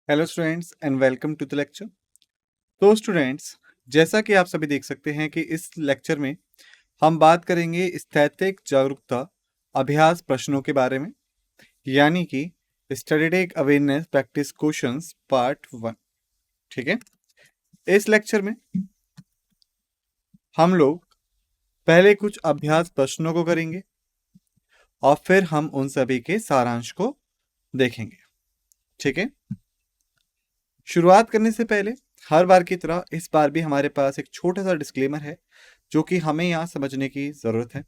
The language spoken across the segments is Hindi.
Hello students and welcome to the lecture. तो स्टूडेंट्स, जैसा कि आप सभी देख सकते हैं कि इस लेक्चर में हम बात करेंगे स्थैतिक जागरूकता अभ्यास प्रश्नों के बारे में, यानी कि static awareness practice questions part 1। ठीक है, इस लेक्चर में हम लोग पहले कुछ अभ्यास प्रश्नों को करेंगे और फिर हम उन सभी के सारांश को देखेंगे। ठीक है, शुरुआत करने से पहले हर बार की तरह इस बार भी हमारे पास एक छोटा सा डिस्क्लेमर है जो कि हमें यहाँ समझने की ज़रूरत है।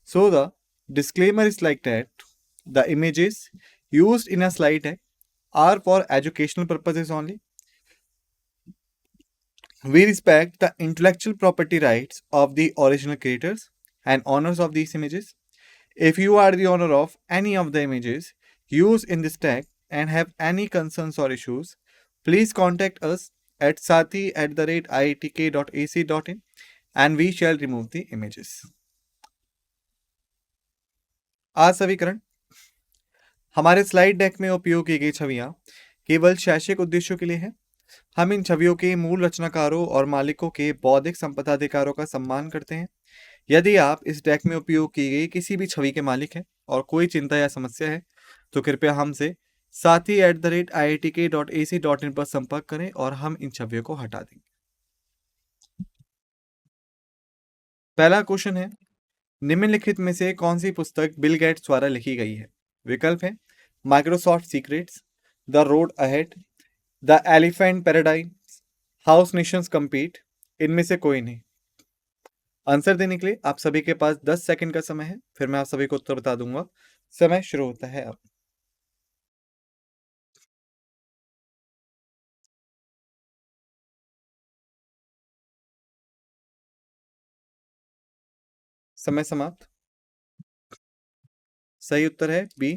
So the disclaimer is like that the images used in a slide deck are for educational purposes only. We respect the intellectual property rights of the original creators and owners of these images. If you are the owner of any of the images used in this deck and have any concerns or issues, please contact us at sathi@iitk.ac.in and we shall remove the images. आज सवीकरण हमारे स्लाइड डेक में उपयोग की गई छवियां केवल शैक्षिक उद्देश्यों के लिए हैं। हम इन छवियों के मूल रचनाकारों और मालिकों के बौद्धिक संपदा अधिकारों का सम्मान करते हैं। यदि आप इस डेक में उपयोग की गई किसी भी छवि के मालिक हैं और कोई चिंता या समस्या है तो कृपया हमसे sathi@iitk.ac.in पर संपर्क करें और हम इन छवियों को हटा देंगे। पहला क्वेश्चन है, निम्नलिखित में से कौन सी पुस्तक बिल गेट्स द्वारा लिखी गई है? विकल्प है Microsoft secrets, the road ahead, the elephant paradise, house Nations compete, इनमें से कोई नहीं। आंसर देने के लिए आप सभी के पास 10 सेकंड का समय है, फिर मैं आप सभी को उत्तर बता दूंगा। समय शुरू होता है अब। समय समाप्त। सही उत्तर है बी,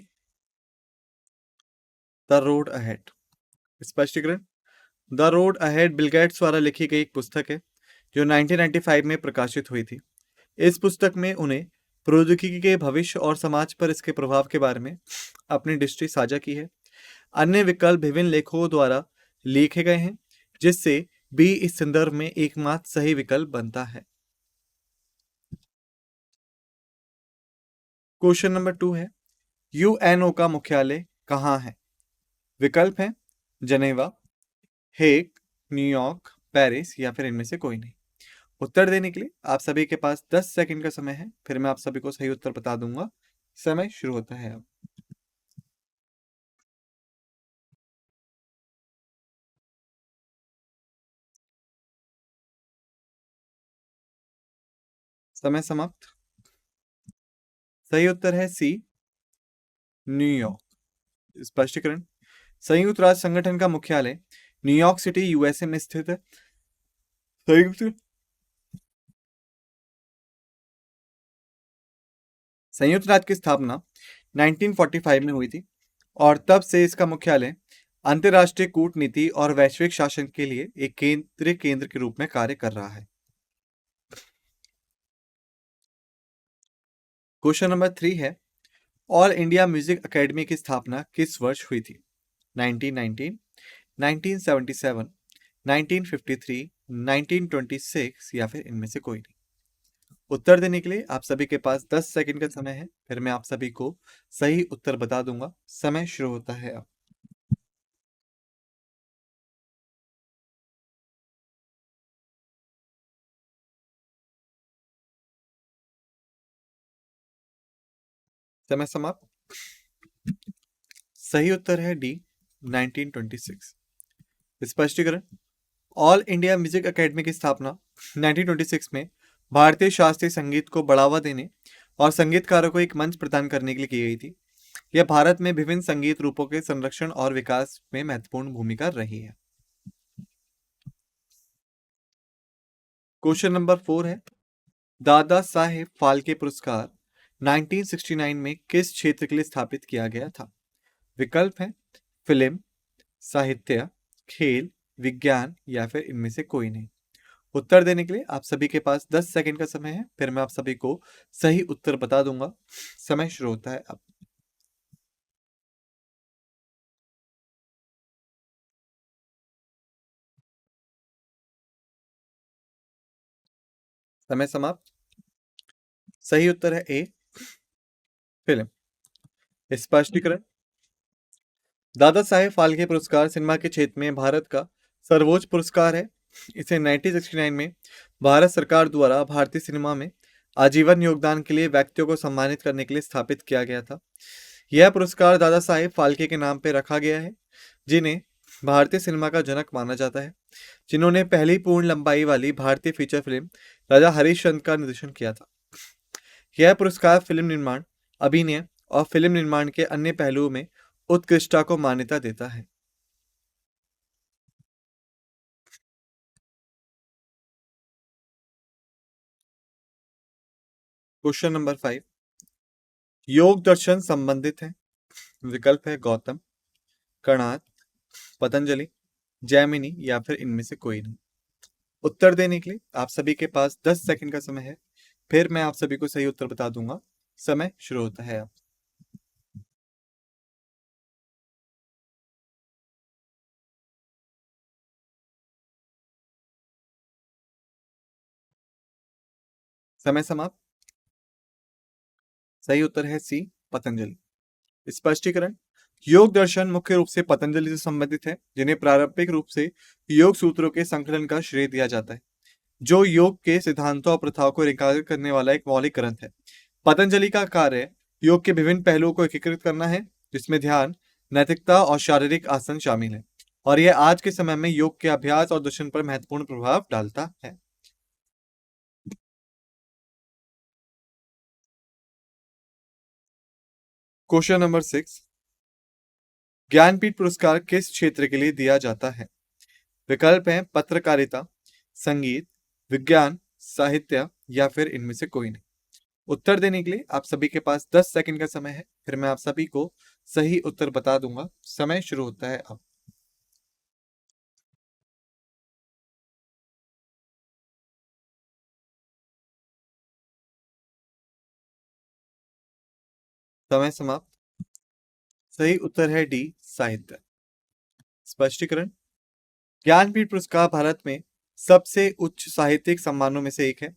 द रोड अहेड। स्पष्टीकरण, the road ahead Bill Gates द्वारा लिखी गई एक पुस्तक है जो 1995 में प्रकाशित हुई थी। इस पुस्तक में उन्हें प्रौद्योगिकी के भविष्य और समाज पर इसके प्रभाव के बारे में अपनी दृष्टि साझा की है। अन्य विकल्प विभिन्न लेखकों द्वारा लिखे गए हैं, जिससे बी इस संदर्भ में एकमात्र सही विकल्प बनता है। क्वेश्चन नंबर 2 है, यूएनओ का मुख्यालय कहाँ है? विकल्प है जनेवा, हेग, न्यूयॉर्क, पेरिस या फिर इनमें से कोई नहीं। उत्तर देने के लिए आप सभी के पास 10 सेकंड का समय है, फिर मैं आप सभी को सही उत्तर बता दूंगा। समय शुरू होता है अब। समय समाप्त। सही उत्तर है सी, न्यूयॉर्क। स्पष्टीकरण, संयुक्त राष्ट्र संगठन का मुख्यालय न्यूयॉर्क सिटी यूएसए में स्थित है। संयुक्त राष्ट्र की स्थापना 1945 में हुई थी और तब से इसका मुख्यालय अंतर्राष्ट्रीय कूटनीति और वैश्विक शासन के लिए एक केंद्रीय केंद्र के रूप में कार्य कर रहा है। क्वेश्चन नंबर 3 है, ऑल इंडिया म्यूजिक एकेडमी की स्थापना किस वर्ष हुई थी? 1919, 1977, 1953, 1926 या फिर इनमें से कोई नहीं। उत्तर देने के लिए आप सभी के पास 10 सेकंड का समय है, फिर मैं आप सभी को सही उत्तर बता दूंगा। समय शुरू होता है अब। समय समाप्त। सही उत्तर है डी, 1926। स्पष्टीकरण, ऑल इंडिया म्यूजिक एकेडमी की स्थापना 1926 में भारतीय शास्त्रीय संगीत को बढ़ावा देने और संगीतकारों को एक मंच प्रदान करने के लिए की गई थी। यह भारत में विभिन्न संगीत रूपों के संरक्षण और विकास में महत्वपूर्ण भूमिका रही है। क्वेश्चन नंबर 4 है, दादा साहेब फाल्के पुरस्कार 1969 में किस क्षेत्र के लिए स्थापित किया गया था? विकल्प है फिल्म, साहित्य, खेल, विज्ञान या फिर इनमें से कोई नहीं। उत्तर देने के लिए आप सभी के पास 10 सेकंड का समय है, फिर मैं आप सभी को सही उत्तर बता दूंगा। समय शुरू होता है अब। समय समाप्त। सही उत्तर है ए, फिल्म। स्पष्टीकरण। दादा साहेब फाल्के पुरस्कार सिनेमा के क्षेत्र में भारत का सर्वोच्च पुरस्कार है। इसे 1969 में भारत सरकार द्वारा भारतीय सिनेमा में आजीवन योगदान के लिए व्यक्तियों को सम्मानित करने के लिए स्थापित किया गया था। यह पुरस्कार दादा साहेब फाल्के के नाम पर रखा गया है, जिन्हें भारतीय सिनेमा का जनक माना जाता है, जिन्होंने पहली पूर्ण लंबाई वाली भारतीय फीचर फिल्म राजा हरिश्चंद्र का निर्देशन किया था। यह पुरस्कार फिल्म निर्माण, अभिनय और फिल्म निर्माण के अन्य पहलुओं में उत्कृष्टता को मान्यता देता है। क्वेश्चन नंबर 5, योग दर्शन संबंधित है। विकल्प है गौतम, कणाद, पतंजलि, जैमिनी या फिर इनमें से कोई नहीं। उत्तर देने के लिए आप सभी के पास 10 सेकंड का समय है, फिर मैं आप सभी को सही उत्तर बता दूंगा। समय शुरू होता है अब। समय समाप्त। सही उत्तर है सी, पतंजलि। स्पष्टीकरण। योग दर्शन मुख्य रूप से पतंजलि से संबंधित है, जिन्हें प्रारंभिक रूप से योग सूत्रों के संकलन का श्रेय दिया जाता है, जो योग के सिद्धांतों और प्रथाओं को रेखांकित करने वाला एक मौलिक ग्रंथ है। पतंजलि का कार्य योग के विभिन्न पहलुओं को एकीकृत करना है, जिसमें ध्यान, नैतिकता और शारीरिक आसन शामिल है, और यह आज के समय में योग के अभ्यास और दर्शन पर महत्वपूर्ण प्रभाव डालता है। क्वेश्चन नंबर 6, ज्ञानपीठ पुरस्कार किस क्षेत्र के लिए दिया जाता है? विकल्प हैं पत्रकारिता, संगीत, विज्ञान, साहित्य या फिर इनमें से कोई नहीं। उत्तर देने के लिए आप सभी के पास 10 सेकंड का समय है, फिर मैं आप सभी को सही उत्तर बता दूंगा। समय शुरू होता है अब। समय समाप्त। सही उत्तर है डी, साहित्य। स्पष्टीकरण। ज्ञानपीठ पुरस्कार भारत में सबसे उच्च साहित्यिक सम्मानों में से एक है,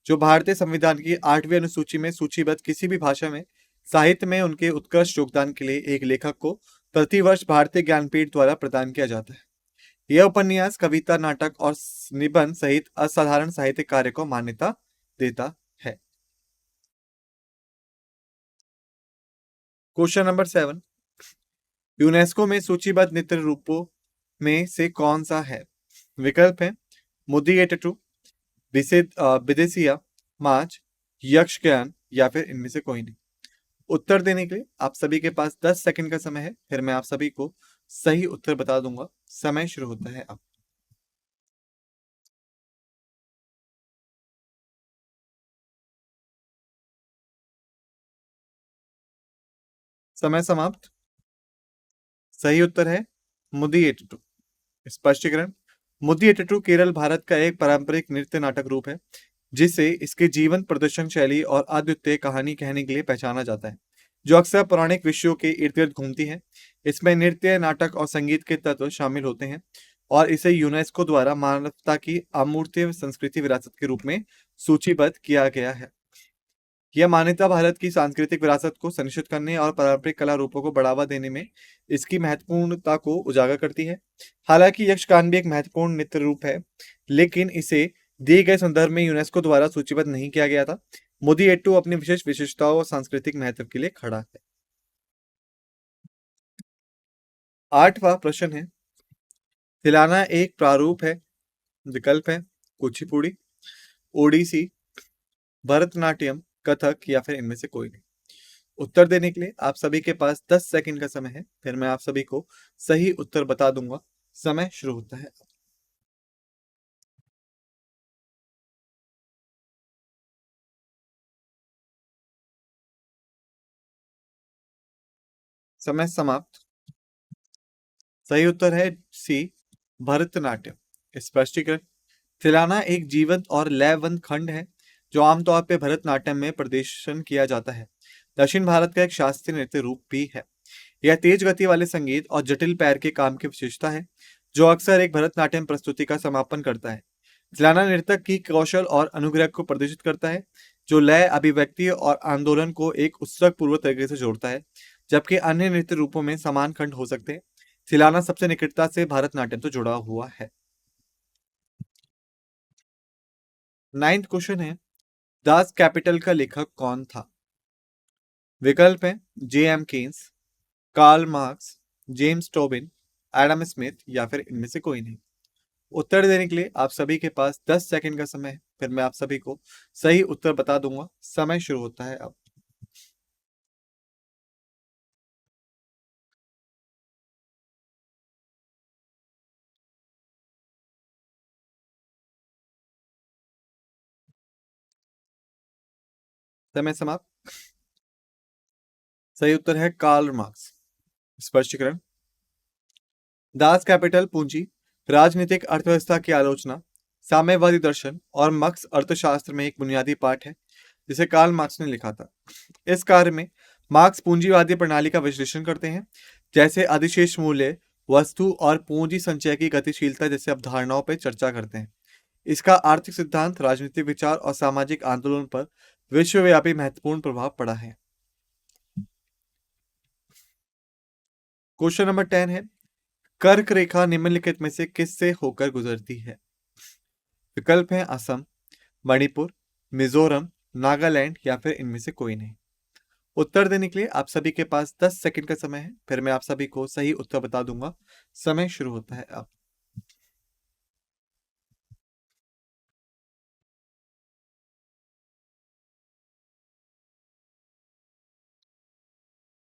जो भारतीय संविधान की 8वीं अनुसूची में सूचीबद्ध किसी भी भाषा में साहित्य में उनके उत्कृष्ट योगदान के लिए एक लेखक को प्रतिवर्ष भारतीय ज्ञानपीठ द्वारा प्रदान किया जाता है। यह उपन्यास, कविता, नाटक और निबंध सहित असाधारण साहित्यिक कार्य को मान्यता देता है। क्वेश्चन नंबर 7, यूनेस्को में सूचीबद्ध नृत्य रूपों में से कौन सा है? विकल्प है मुदियेट्टू, विदेशिया, माच, यक्षगान या फिर इनमें से कोई नहीं। उत्तर देने के लिए आप सभी के पास 10 सेकंड का समय है, फिर मैं आप सभी को सही उत्तर बता दूंगा। समय शुरू होता है अब। समय समाप्त। सही उत्तर है मुदियेट्टू। स्पष्टीकरण। मुदियेट्टू केरल, भारत का एक पारंपरिक नृत्य नाटक रूप है, जिसे इसके जीवन प्रदर्शन शैली और अद्वितीय कहानी कहने के लिए पहचाना जाता है, जो अक्सर पौराणिक विषयों के इर्द गिर्द घूमती है। इसमें नृत्य, नाटक और संगीत के तत्व शामिल होते हैं, और इसे यूनेस्को द्वारा मानवता की अमूर्त संस्कृति विरासत के रूप में सूचीबद्ध किया गया है। यह मान्यता भारत की सांस्कृतिक विरासत को संरक्षित करने और पारंपरिक कला रूपों को बढ़ावा देने में इसकी महत्वपूर्णता को उजागर करती है। हालांकि यक्षगान भी एक महत्वपूर्ण नृत्य रूप है, लेकिन इसे दिए गए संदर्भ में यूनेस्को द्वारा सूचीबद्ध नहीं किया गया था। मुदियेट्टू अपनी विशेष विशेषताओं और सांस्कृतिक महत्व के लिए खड़ा है। 8वां प्रश्न है, थिलाना एक प्रारूप है। विकल्प है कुचिपुड़ी, ओडिसी, भरतनाट्यम, कथक या फिर इनमें से कोई नहीं। उत्तर देने के लिए आप सभी के पास 10 सेकंड का समय है, फिर मैं आप सभी को सही उत्तर बता दूंगा। समय शुरू होता है। समय समाप्त। सही उत्तर है सी, भरतनाट्यम। स्पष्टीकरण। थिलाना एक जीवंत और लयबद्ध खंड है, जो आमतौर पर भरतनाट्यम में प्रदर्शन किया जाता है। दक्षिण भारत का एक शास्त्रीय नृत्य रूप भी है। यह तेज गति वाले संगीत और जटिल पैर के काम की विशेषता है, जो अक्सर एक भरतनाट्यम प्रस्तुति का समापन करता है। तिलाना नृत्य की कौशल और अनुग्रह को प्रदर्शित करता है, जो लय, अभिव्यक्ति और आंदोलन को एक उत्सुक पूर्व तरीके से जोड़ता है, जबकि अन्य नृत्य रूपों में समान खंड हो सकते हैं। तिलाना सबसे निकटता से भरतनाट्यम से जुड़ा हुआ है। 9th क्वेश्चन है, दास कैपिटल का लेखक कौन था? विकल्प है J M Keynes, Karl Marx, James Tobin, Adam Smith या फिर इनमें से कोई नहीं। उत्तर देने के लिए आप सभी के पास 10 सेकंड का समय है, फिर मैं आप सभी को सही उत्तर बता दूंगा। समय शुरू होता है अब। समय समाप्त। सही उत्तर है कार्ल मार्क्स। स्पष्टीकरण, दास कैपिटल पूंजी, राजनीतिक अर्थव्यवस्था की आलोचना, साम्यवादी दर्शन और मार्क्स अर्थशास्त्र में एक बुनियादी पाठ है जिसे कार्ल मार्क्स ने लिखा था। इस कार्य में मार्क्स पूंजीवादी प्रणाली का विश्लेषण करते हैं, जैसे अधिशेष मूल्य, वस्तु और पूंजी संचय की गतिशीलता जैसे अवधारणाओं पर चर्चा करते हैं। इसका आर्थिक सिद्धांत, राजनीतिक विचार और सामाजिक आंदोलन पर विश्वव्यापी महत्वपूर्ण प्रभाव पड़ा है। क्वेश्चन नंबर 10 है, कर्क रेखा निम्नलिखित में से किससे होकर गुजरती है? विकल्प है असम, मणिपुर, मिजोरम, नागालैंड या फिर इनमें से कोई नहीं। उत्तर देने के लिए आप सभी के पास 10 सेकंड का समय है, फिर मैं आप सभी को सही उत्तर बता दूंगा। समय शुरू होता है अब।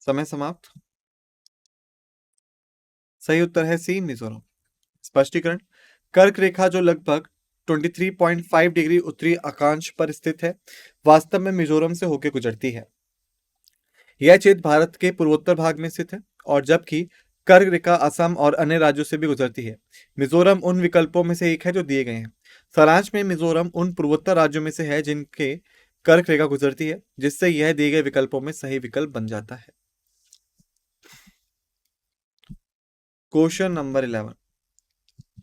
समय समाप्त। सही उत्तर है सी, मिजोरम। स्पष्टीकरण, कर्क रेखा जो लगभग 23.5 डिग्री उत्तरी अक्षांश पर स्थित है, वास्तव में मिजोरम से होकर गुजरती है। यह क्षेत्र भारत के पूर्वोत्तर भाग में स्थित है, और जबकि कर्क रेखा असम और अन्य राज्यों से भी गुजरती है। मिजोरम उन विकल्पों में से एक है जो दिए गए हैं। सारांश में मिजोरम उन पूर्वोत्तर राज्यों में से है जिनके कर्क रेखा गुजरती है, जिससे यह दिए गए विकल्पों में सही विकल्प बन जाता है। क्वेश्चन नंबर 11,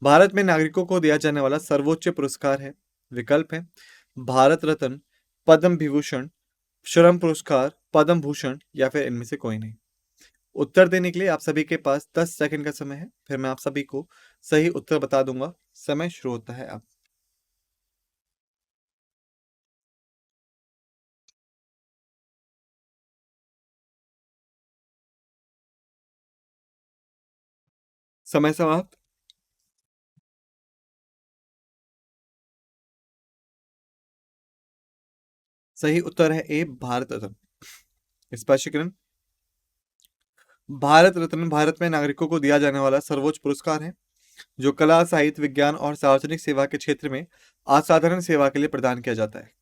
भारत में नागरिकों को दिया जाने वाला सर्वोच्च पुरस्कार है। विकल्प है भारत रत्न, पद्म विभूषण, श्रम पुरस्कार, पद्म भूषण या फिर इनमें से कोई नहीं। उत्तर देने के लिए आप सभी के पास 10 सेकंड का समय है, फिर मैं आप सभी को सही उत्तर बता दूंगा। समय शुरू होता है अब। समय समाप्त। सही उत्तर है ए, भारत रत्न। स्पष्टीकरण, भारत रत्न भारत में नागरिकों को दिया जाने वाला सर्वोच्च पुरस्कार है, जो कला, साहित्य, विज्ञान और सार्वजनिक सेवा के क्षेत्र में असाधारण सेवा के लिए प्रदान किया जाता है।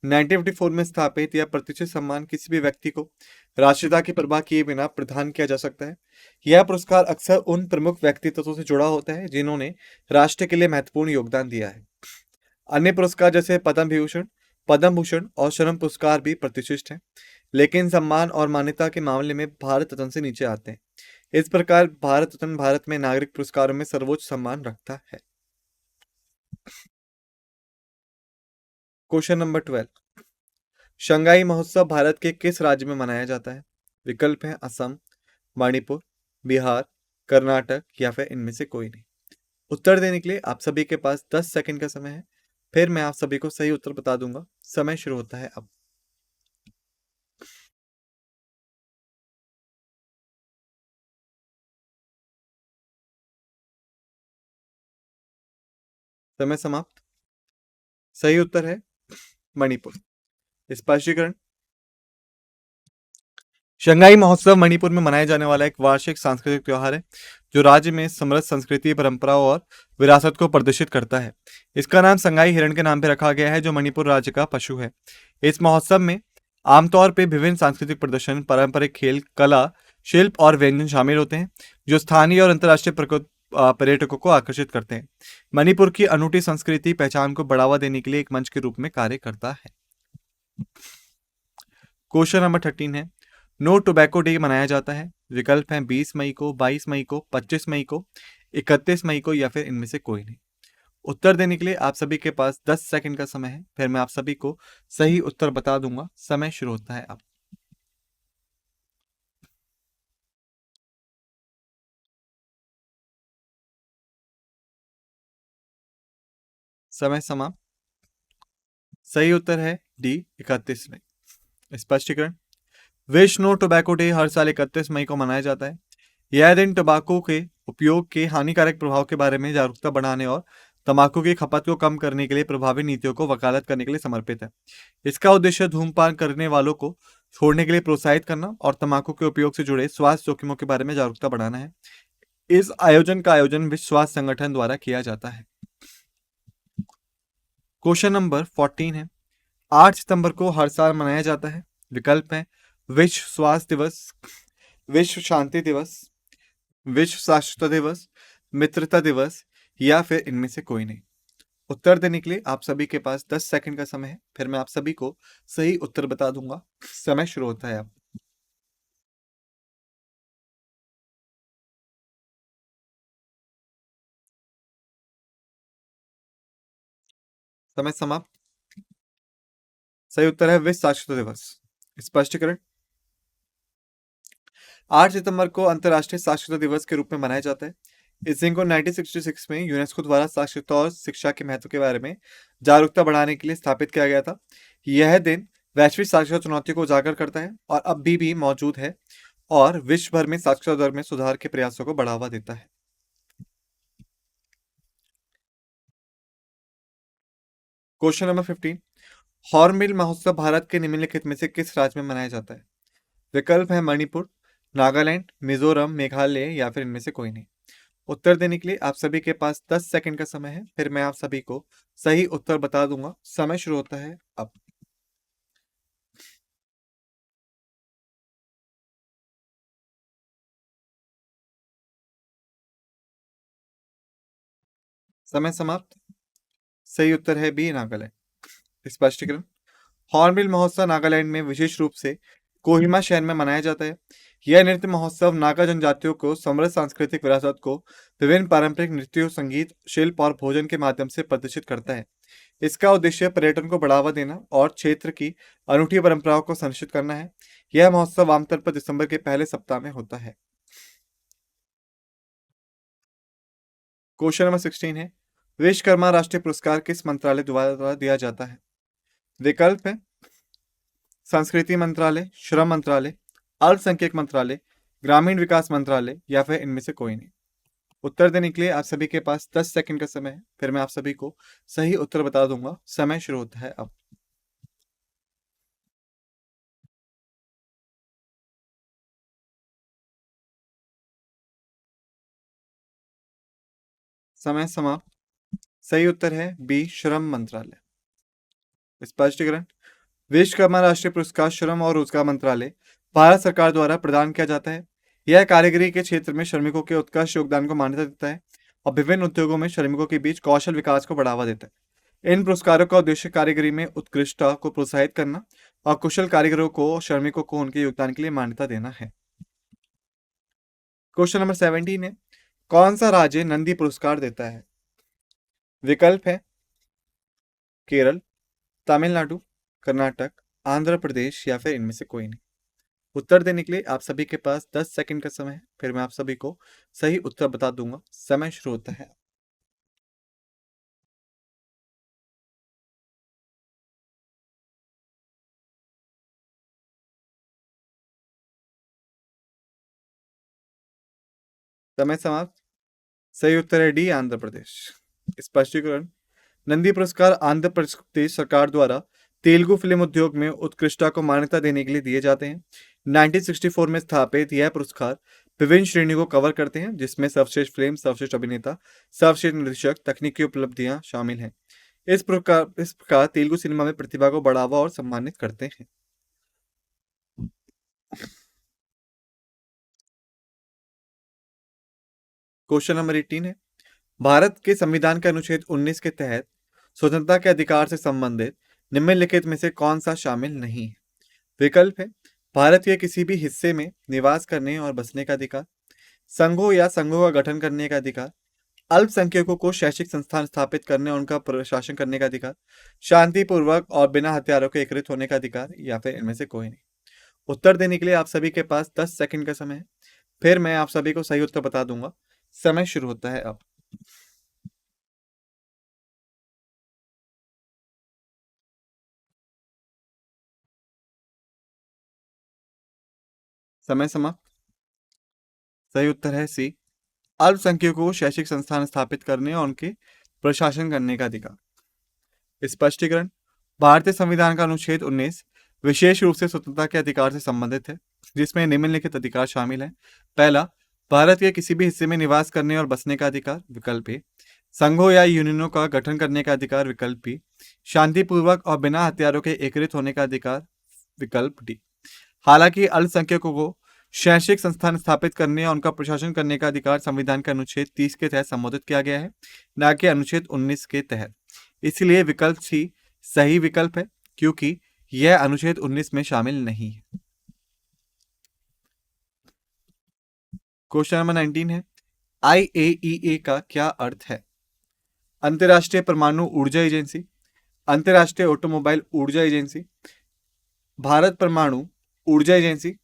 1954 में स्थापित यह प्रतिष्ठित सम्मान किसी भी व्यक्ति को राष्ट्रीयता की परवाह किए बिना प्रदान किया जा सकता है। यह पुरस्कार अक्सर उन प्रमुख व्यक्तित्वों से जुड़ा होता है जिन्होंने राष्ट्र के लिए महत्वपूर्ण योगदान दिया है। अन्य पुरस्कार जैसे पद्म विभूषण, पद्म भूषण और श्रम पुरस्कार भी प्रतिष्ठित हैं, लेकिन सम्मान और मान्यता के मामले में भारत रत्न से नीचे आते हैं। इस प्रकार भारत रत्न भारत में नागरिक पुरस्कारों में सर्वोच्च सम्मान रखता है। क्वेश्चन नंबर 12, शंघाई महोत्सव भारत के किस राज्य में मनाया जाता है? विकल्प है असम, मणिपुर, बिहार, कर्नाटक या फिर इनमें से कोई नहीं। उत्तर देने के लिए आप सभी के पास 10 सेकंड का समय है, फिर मैं आप सभी को सही उत्तर बता दूंगा। समय शुरू होता है अब। समय समाप्त। सही उत्तर है मणिपुर। स्पष्टीकरण, शंघाई महोत्सव मणिपुर में मनाया जाने वाला एक वार्षिक सांस्कृतिक त्योहार है, जो राज्य में समृद्ध संस्कृति, परंपराओं और विरासत को प्रदर्शित करता है। इसका नाम संगाई हिरण के नाम पर रखा गया है, जो मणिपुर राज्य का पशु है। इस महोत्सव में आमतौर पर विभिन्न सांस्कृतिक प्रदर्शन, पारंपरिक खेल, कला, शिल्प और व्यंजन शामिल होते हैं, जो स्थानीय और अंतर्राष्ट्रीय पर्यटकों को आकर्षित करते हैं। मणिपुर की अनूठी संस्कृति पहचान को बढ़ावा देने के लिए एक मंच के रूप में कार्य करता है। क्वेश्चन नंबर 13 है, नो टोबैको डे मनाया जाता है। विकल्प हैं 20 मई को, 22 मई को, 25 मई को, 31 मई को या फिर इनमें से कोई नहीं। उत्तर देने के लिए आप सभी के पास 10 सेकंड का समय है, फिर मैं आप सभी को सही उत्तर बता दूंगा। समय शुरू होता है अब। समय समाप्त। सही उत्तर है डी, 31 मई। स्पष्टीकरण। विश्व नो टोबैको डे हर साल 31 मई को मनाया जाता है। यह दिन तंबाकू के उपयोग के हानिकारक प्रभाव के बारे में जागरूकता बढ़ाने और तंबाकू की खपत को कम करने के लिए प्रभावी नीतियों को वकालत करने के लिए समर्पित है। इसका उद्देश्य धूम्रपान करने वालों को छोड़ने के लिए प्रोत्साहित करना और तंबाकू के उपयोग से जुड़े स्वास्थ्य जोखिमों के बारे में जागरूकता बढ़ाना है। इस आयोजन का आयोजन विश्व स्वास्थ्य संगठन द्वारा किया जाता है। क्वेश्चन नंबर 14 है, 8 सितंबर को हर साल मनाया जाता है। विकल्प है विश्व स्वास्थ्य दिवस, विश्व शांति दिवस, विश्व साक्षरता दिवस, मित्रता दिवस, या फिर इनमें से कोई नहीं। उत्तर देने के लिए आप सभी के पास 10 सेकंड का समय है, फिर मैं आप सभी को सही उत्तर बता दूंगा। समय शुरू होता है अब। समय समाप्त। सही उत्तर है विश्व साक्षरता दिवस। स्पष्टीकरण। 8 सितंबर को अंतर्राष्ट्रीय साक्षरता दिवस के रूप में मनाया जाता है। इस दिन को 1966 में यूनेस्को द्वारा साक्षरता और शिक्षा के महत्व के बारे में जागरूकता बढ़ाने के लिए स्थापित किया गया था। यह दिन वैश्विक साक्षरता चुनौतियों को उजागर करता है और अब भी मौजूद है और विश्व भर में साक्षरता दर में सुधार के प्रयासों को बढ़ावा देता है। क्वेश्चन नंबर 15, हॉर्नबिल महोत्सव भारत के निम्नलिखित में से किस राज्य में मनाया जाता है? विकल्प है मणिपुर, नागालैंड, मिजोरम, मेघालय, या फिर इनमें से कोई नहीं। उत्तर देने के लिए आप सभी के पास 10 सेकंड का समय है, फिर मैं आप सभी को सही उत्तर बता दूंगा। समय शुरू होता है अब। समय समाप्त। सही उत्तर है बी, नागालैंड। स्पष्टीकरण। हॉर्नबिल महोत्सव नागालैंड में विशेष रूप से कोहिमा शहर में मनाया जाता है। यह नृत्य महोत्सव नागा जनजातियों को समृद्ध सांस्कृतिक विरासत को विभिन्न पारंपरिक नृत्यों, संगीत, शिल्प और भोजन के माध्यम से प्रदर्शित करता है। इसका उद्देश्य पर्यटन को बढ़ावा देना और क्षेत्र की अनूठी परंपराओं को संरक्षित करना है। यह महोत्सव आमतौर पर दिसंबर के पहले सप्ताह में होता है। क्वेश्चन नंबर 16 है, विश्वकर्मा राष्ट्रीय पुरस्कार किस मंत्रालय द्वारा दिया जाता है? विकल्प है संस्कृति मंत्रालय, श्रम मंत्रालय, अल्पसंख्यक मंत्रालय, ग्रामीण विकास मंत्रालय, या फिर इनमें से कोई नहीं। उत्तर देने के लिए आप सभी के पास 10 सेकंड का समय है, फिर मैं आप सभी को सही उत्तर बता दूंगा। समय शुरू होता है अब। समय समाप्त। सही उत्तर है बी, श्रम मंत्रालय। स्पष्टीकरण। विश्वकर्मा राष्ट्रीय पुरस्कार श्रम और रोजगार मंत्रालय, भारत सरकार द्वारा प्रदान किया जाता है। यह कारीगरी के क्षेत्र में श्रमिकों के उत्कृष्ट योगदान को मान्यता देता है और विभिन्न उद्योगों में श्रमिकों के बीच कौशल विकास को बढ़ावा देता है। इन पुरस्कारों का उद्देश्य कारीगरी में उत्कृष्टता को प्रोत्साहित करना और कुशल कारीगरों को, श्रमिकों को उनके योगदान के लिए मान्यता देना है। क्वेश्चन नंबर 17 है, कौन सा राज्य नंदी पुरस्कार देता है? विकल्प है केरल, तमिलनाडु, कर्नाटक, आंध्र प्रदेश, या फिर इनमें से कोई नहीं। उत्तर देने के लिए आप सभी के पास 10 सेकंड का समय है, फिर मैं आप सभी को सही उत्तर बता दूंगा। समय शुरू होता है। समय समाप्त। सही उत्तर है डी, आंध्र प्रदेश। स्पष्टीकरण। नंदी पुरस्कार आंध्र प्रदेश सरकार द्वारा तेलुगु फिल्म उद्योग में उत्कृष्टता को मान्यता देने के लिए दिए जाते हैं। 1964 में स्थापित यह पुरस्कार विभिन्न श्रेणियों को कवर करते हैं, जिसमें सर्वश्रेष्ठ फिल्म, सर्वश्रेष्ठ अभिनेता, सर्वश्रेष्ठ निर्देशक, तकनीकी उपलब्धियां शामिल हैं। इस प्रकार तेलुगु सिनेमा में प्रतिभा को बढ़ावा और सम्मानित करते हैं। क्वेश्चन नंबर 18 है, भारत के संविधान के अनुच्छेद 19 के तहत स्वतंत्रता के अधिकार से संबंधित निम्नलिखित में से कौन सा शामिल नहीं है? विकल्प है भारत के किसी भी हिस्से में निवास करने और बसने का अधिकार, संघों या संघों का गठन करने का अधिकार, अल्पसंख्यकों को शैक्षिक संस्थान स्थापित करने और उनका प्रशासन करने का अधिकार, शांतिपूर्वक और बिना हथियारों के एकत्रित होने का अधिकार, या फिर इनमें से कोई नहीं। उत्तर देने के लिए आप सभी के पास 10 सेकंड का समय है। फिर मैं आप सभी को सही उत्तर बता दूंगा। समय शुरू होता है अब। समय समाप्त। सही उत्तर है सी, अल्पसंख्यकों को शैक्षिक संस्थान स्थापित करने और उनके प्रशासन करने का अधिकार। स्पष्टीकरण। भारतीय संविधान का अनुच्छेद 19 विशेष रूप से स्वतंत्रता के अधिकार से संबंधित है, जिसमें निम्नलिखित अधिकार शामिल हैं। पहला, भारत के किसी भी हिस्से में निवास करने और बसने का अधिकार। विकल्प ए। संघों या यूनियनों का गठन करने का अधिकार। विकल्प बी। शांतिपूर्वक और बिना हथियारों के एकत्रित होने का अधिकार। विकल्प डी। हालांकि अल्पसंख्यकों को शैक्षिक संस्थान स्थापित करने और उनका प्रशासन करने का अधिकार संविधान के अनुच्छेद 30 के तहत संबोधित किया गया है, न कि अनुच्छेद 19 के तहत। इसलिए विकल्प सी सही विकल्प है, क्योंकि यह अनुच्छेद 19 में शामिल नहीं है। क्वेश्चन नंबर 19 है, IAEA का क्या अर्थ है? अंतर्राष्ट्रीय परमाणु ऊर्जा एजेंसी, अंतर्राष्ट्रीय ऑटोमोबाइल ऊर्जा एजेंसी, भारत परमाणु ऊर्जा एजेंसी,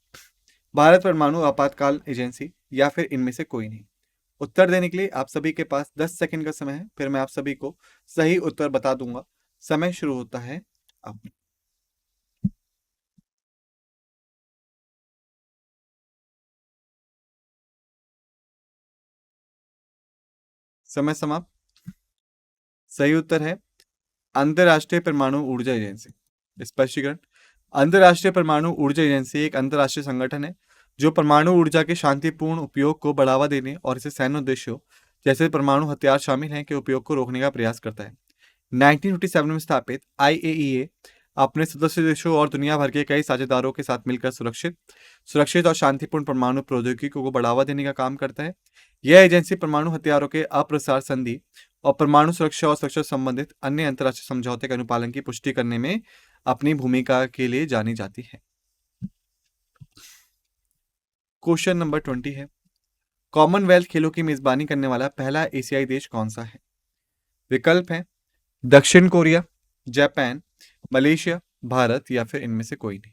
भारत परमाणु आपातकाल एजेंसी, या फिर इनमें से कोई नहीं। उत्तर देने के लिए आप सभी के पास 10 सेकंड का समय है। फिर मैं आप सभी को सही उत्तर बता दूंगा। समय शुरू होता है अब। समय समाप्त। सही उत्तर है अंतर्राष्ट्रीय परमाणु ऊर्जा एजेंसी। स्पष्टीकरण। अंतर्राष्ट्रीय परमाणु ऊर्जा एजेंसी एक अंतर्राष्ट्रीय संगठन है जो परमाणु ऊर्जा के शांतिपूर्ण उपयोग को बढ़ावा देने और इसे सैन्य उद्देश्यों, जैसे परमाणु हथियार शामिल हैं, के उपयोग को रोकने का प्रयास करता है। 1957 में स्थापित IAEA अपने सदस्य देशों और दुनिया भर के कई साझेदारों के साथ मिलकर सुरक्षित सुरक्षित और शांतिपूर्ण परमाणु प्रौद्योगिकी को बढ़ावा देने का काम करता है। यह एजेंसी परमाणु हथियारों के अप्रसार संधि और परमाणु सुरक्षा और सुरक्षा से संबंधित अन्य अंतर्राष्ट्रीय समझौते के अनुपालन की पुष्टि करने में अपनी भूमिका के लिए जानी जाती है। क्वेश्चन नंबर 20 है, कॉमनवेल्थ खेलों की मेजबानी करने वाला पहला एशियाई देश कौन सा है? विकल्प है दक्षिण कोरिया, जापान, मलेशिया, भारत, या फिर इनमें से कोई नहीं।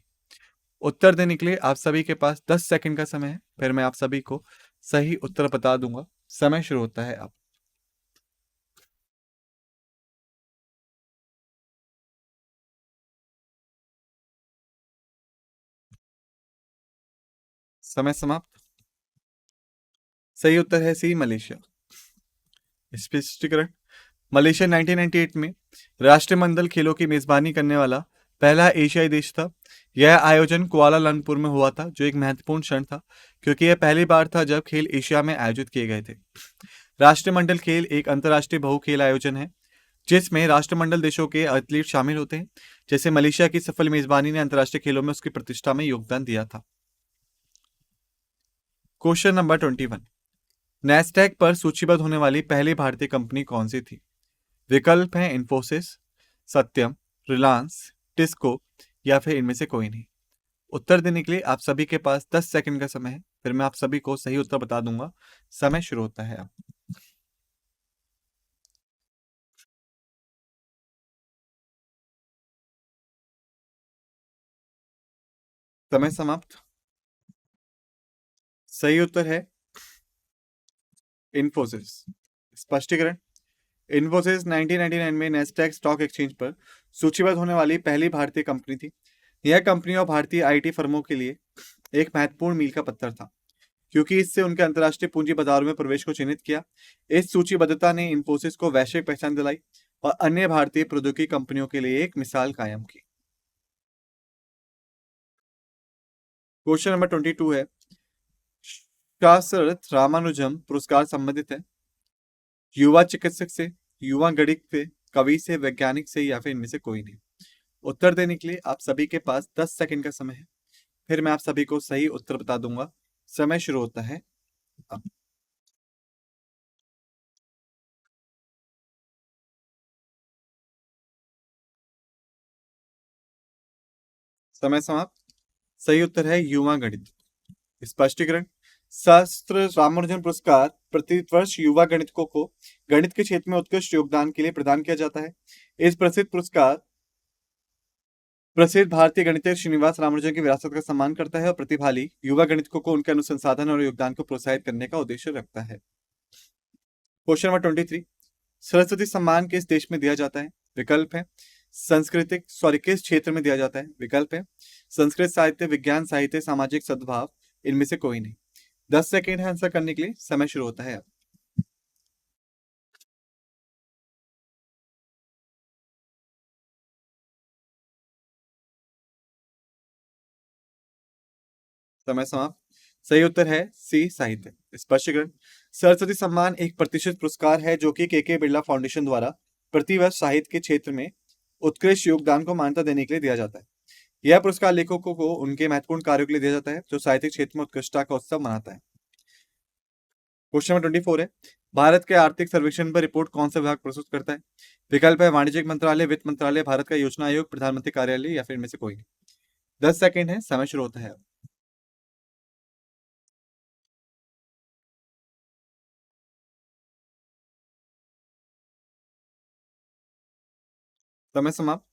उत्तर देने के लिए आप सभी के पास 10 सेकंड का समय है। फिर मैं आप सभी को सही उत्तर बता दूंगा। समय शुरू होता है अब। समय समाप्त। सही उत्तर है सी, मलेशिया। स्पष्टीकरण। मलेशिया 1998 में राष्ट्रमंडल खेलों की मेजबानी करने वाला पहला एशियाई देश था। यह आयोजन कुआलालंपुर में हुआ था, जो एक महत्वपूर्ण क्षण था, क्योंकि यह पहली बार था जब खेल एशिया में आयोजित किए गए थे। राष्ट्रमंडल खेल एक अंतर्राष्ट्रीय बहु खेल आयोजन है, जिसमें राष्ट्रमंडल देशों के एथलीट शामिल होते हैं। जैसे मलेशिया की सफल मेजबानी ने अंतर्राष्ट्रीय खेलों में उसकी प्रतिष्ठा में योगदान दिया था। क्वेश्चन नंबर 21, नैस्डैक पर सूचीबद्ध होने वाली पहली भारतीय कंपनी कौन सी थी? विकल्प हैं इन्फोसिस, सत्यम, रिलायंस, टिस्को, या फिर इनमें से कोई नहीं। उत्तर देने के लिए आप सभी के पास 10 सेकंड का समय है। फिर मैं आप सभी को सही उत्तर बता दूंगा। समय शुरू होता है अब। समय समाप्त। सही उत्तर है इन्फोसिस। स्पष्टीकरण। इन्फोसिस 1999 में नेस्डैक स्टॉक एक्सचेंज पर सूचीबद्ध होने वाली पहली भारतीय कंपनी थी। यह कंपनी और भारतीय आईटी फर्मों के लिए एक महत्वपूर्ण मील का पत्थर था, क्योंकि इससे उनके अंतर्राष्ट्रीय पूंजी बाजारों में प्रवेश को चिन्हित किया। इस सूचीबद्धता ने इन्फोसिस को वैश्विक पहचान दिलाई और अन्य भारतीय प्रौद्योगिकी कंपनियों के लिए एक मिसाल कायम की। क्वेश्चन नंबर 22 है, शास्त्ररत्न रामानुजम पुरस्कार संबंधित है युवा चिकित्सक से, युवा गणित से, कवि से, वैज्ञानिक से, या फिर इनमें से कोई नहीं। उत्तर देने के लिए आप सभी के पास 10 सेकंड का समय है। फिर मैं आप सभी को सही उत्तर बता दूंगा। समय शुरू होता है अब। समय समाप्त। सही उत्तर है युवा गणित। स्पष्टीकरण। शास्त्र रामानुजन पुरस्कार प्रति वर्ष युवा गणितकों को गणित के क्षेत्र में उत्कृष्ट योगदान के लिए प्रदान किया जाता है। इस प्रसिद्ध पुरस्कार प्रसिद्ध भारतीय गणितज्ञ श्रीनिवास रामानुजन की विरासत का सम्मान करता है और प्रतिभागी युवा गणितकों को उनके अनुसंधान और योगदान को प्रोत्साहित करने का उद्देश्य रखता है। क्वेश्चन नंबर 23, सरस्वती सम्मान किस देश में दिया जाता है? विकल्प है किस क्षेत्र में दिया जाता है? विकल्प है संस्कृत साहित्य, विज्ञान साहित्य, सामाजिक सद्भाव, इनमें से कोई नहीं। 10 सेकेंड है आंसर करने के लिए, समय शुरू होता है अब। समय समाप्त। सही उत्तर है सी साहित्य। स्पष्टीकरण, सरस्वती सम्मान एक प्रतिष्ठित पुरस्कार है जो कि के बिरला फाउंडेशन द्वारा प्रतिवर्ष साहित्य के क्षेत्र में उत्कृष्ट योगदान को मान्यता देने के लिए दिया जाता है। यह पुरस्कार लेखकों को उनके महत्वपूर्ण कार्यों के लिए दिया जाता है जो साहित्यिक क्षेत्र में उत्कृष्टता का उत्सव मनाता है। क्वेश्चन नंबर 24 है, भारत के आर्थिक सर्वेक्षण पर रिपोर्ट कौन सा विभाग प्रस्तुत करता है? विकल्प है वाणिज्यिक मंत्रालय, वित्त मंत्रालय, भारत का योजना आयोग, प्रधानमंत्री कार्यालय, या फिर इनमें से कोई नहीं। 10 सेकेंड है, समय शुरू होता है। समय समाप्त।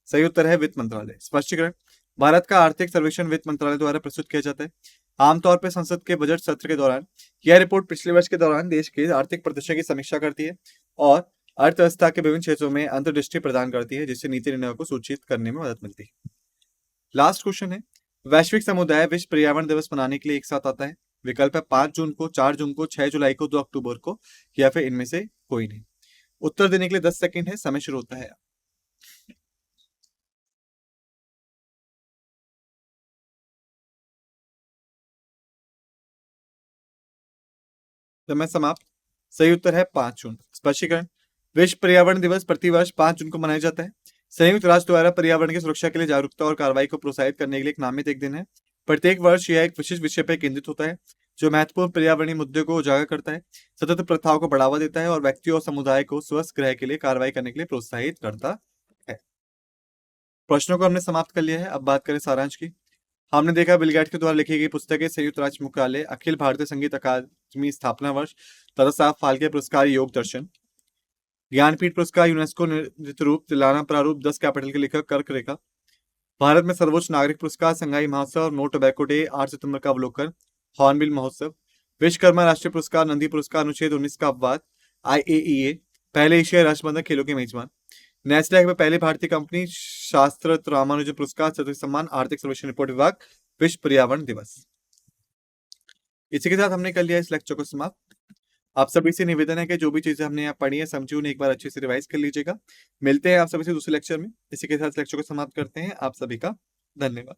सही उत्तर है वित्त मंत्रालय। स्पष्टीकरण, भारत का आर्थिक सर्वेक्षण वित्त मंत्रालय द्वारा प्रस्तुत किया जाता है। आमतौर पर संसद के बजट सत्र के दौरान यह रिपोर्ट पिछले वर्ष के दौरान देश के आर्थिक प्रदर्शन की समीक्षा करती है और अर्थव्यवस्था के विभिन्न क्षेत्रों में अंतर्दृष्टि प्रदान करती है, जिससे नीति निर्णयों को सूचित करने में मदद मिलती है। लास्ट क्वेश्चन है, वैश्विक समुदाय विश्व पर्यावरण दिवस मनाने के लिए एक साथ आता है। विकल्प है 5 जून को, 4 जून को, 6 जुलाई को, 2 अक्टूबर को, या फिर इनमें से कोई नहीं। उत्तर देने के लिए 10 सेकेंड है, समय शुरू होता है। समय समाप्त। सही उत्तर है 5 जून। स्पष्टीकरण, विश्व पर्यावरण दिवस प्रतिवर्ष 5 जून को मनाया जाता है। संयुक्त राष्ट्र द्वारा पर्यावरण की सुरक्षा के लिए जागरूकता और कार्रवाई को प्रोत्साहित करने के लिए एक नामित एक दिन है। प्रत्येक वर्ष यह एक विशिष्ट विषय पर केंद्रित होता है जो महत्वपूर्ण पर्यावरणीय मुद्दों को उजागर करता है, सतत प्रथाओं को बढ़ावा देता है और व्यक्तियों और समुदाय को स्वस्थ ग्रह के लिए कार्रवाई करने के लिए प्रोत्साहित करता है। प्रश्नों को हमने समाप्त कर लिया है। अब बात करें सारांश की। हमने देखा बिल गेट्स के द्वारा लिखी गई पुस्तक है संयुक्त राष्ट्र मुख्यालय, अखिल भारतीय संगीत अकादमी स्थापना वर्ष, दादा साहब फाल्के पुरस्कार योग दर्शन, ज्ञानपीठ पुरस्कार यूनेस्को नृत्य रूप, तिलाना प्रारूप, 10 कैपिटल के लेखक कर्क रेखा, भारत में सर्वोच्च नागरिक पुरस्कार संगाई महोत्सव, नो टोबैको डे, 8 सितंबर का अवलोकन, हॉर्नबिल महोत्सव, विश्वकर्मा राष्ट्रीय पुरस्कार, नंदी पुरस्कार, अनुच्छेद 19 का अपवाद, IAEA, पहले एशियाई राष्ट्रबंधन खेलों के मेजबान, नेस्डैक में पहली भारतीय कंपनी, शास्त्र रामानुजन पुरस्कार, सरस्वती सम्मान, आर्थिक सर्वेक्षण रिपोर्ट विभाग, विश्व पर्यावरण दिवस। इसी के साथ हमने कर लिया इस लेक्चर को समाप्त। आप सभी से निवेदन है कि जो भी चीजें हमने यहाँ पढ़ी है, समझी, उन्हें एक बार अच्छे से रिवाइज कर लीजिएगा। मिलते हैं आप सभी से दूसरे लेक्चर में। इसी के साथ लेक्चर को समाप्त करते हैं। आप सभी का धन्यवाद।